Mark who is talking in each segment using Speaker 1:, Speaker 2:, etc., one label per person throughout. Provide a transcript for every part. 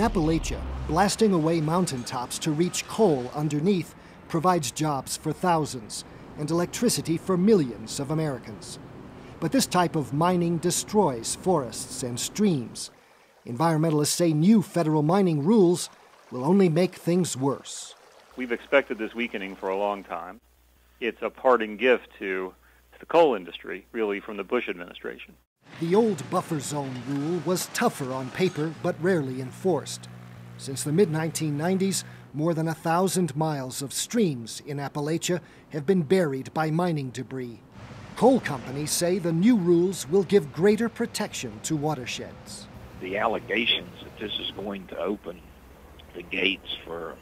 Speaker 1: Appalachia, blasting away mountaintops to reach coal underneath provides jobs for thousands and electricity for millions of Americans. But this type of mining destroys forests and streams. Environmentalists say new federal mining rules will only make things worse.
Speaker 2: We've expected this weakening for a long time. It's a parting gift to the coal industry, really, from the Bush administration.
Speaker 1: The old buffer zone rule was tougher on paper but rarely enforced. Since the mid-1990s, more than 1,000 miles of streams in Appalachia have been buried by mining debris. Coal companies say the new rules will give greater protection to watersheds.
Speaker 3: The allegations that this is going to open the gates for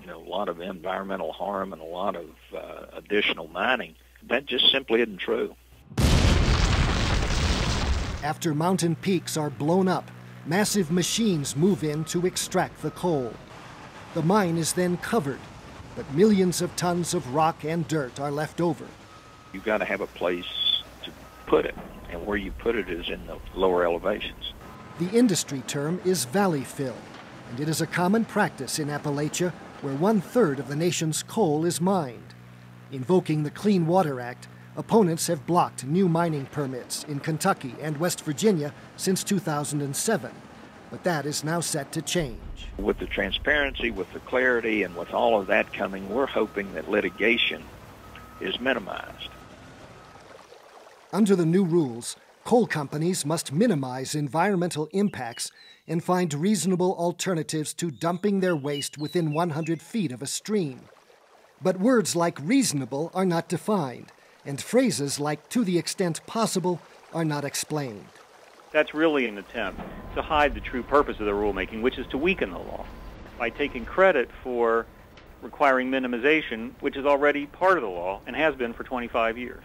Speaker 3: a lot of environmental harm and a lot of additional mining, that just simply isn't true.
Speaker 1: After mountain peaks are blown up, massive machines move in to extract the coal. The mine is then covered, but millions of tons of rock and dirt are left over.
Speaker 3: You've got to have a place to put it, and where you put it is in the lower elevations.
Speaker 1: The industry term is valley fill, and it is a common practice in Appalachia where 1/3 of the nation's coal is mined. Invoking the Clean Water Act, opponents have blocked new mining permits in Kentucky and West Virginia since 2007, but that is now set to change.
Speaker 3: With the transparency, with the clarity, and with all of that coming, we're hoping that litigation is minimized.
Speaker 1: Under the new rules, coal companies must minimize environmental impacts and find reasonable alternatives to dumping their waste within 100 feet of a stream. But words like reasonable are not defined, and phrases like to the extent possible are not explained.
Speaker 2: That's really an attempt to hide the true purpose of the rulemaking, which is to weaken the law by taking credit for requiring minimization, which is already part of the law and has been for 25 years.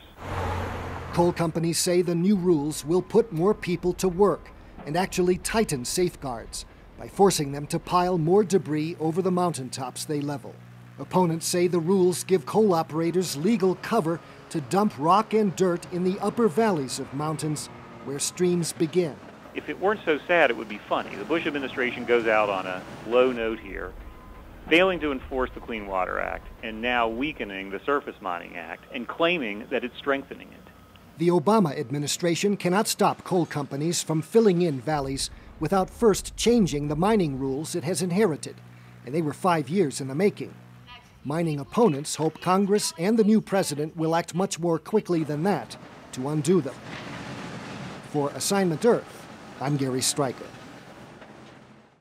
Speaker 1: Coal companies say the new rules will put more people to work and actually tighten safeguards by forcing them to pile more debris over the mountaintops they level. Opponents say the rules give coal operators legal cover to dump rock and dirt in the upper valleys of mountains where streams begin.
Speaker 2: If it weren't so sad, it would be funny. The Bush administration goes out on a low note here, failing to enforce the Clean Water Act, and now weakening the Surface Mining Act and claiming that it's strengthening it.
Speaker 1: The Obama administration cannot stop coal companies from filling in valleys without first changing the mining rules it has inherited, and they were 5 years in the making. Mining opponents hope Congress and the new president will act much more quickly than that to undo them. For Assignment Earth, I'm Gary Stryker.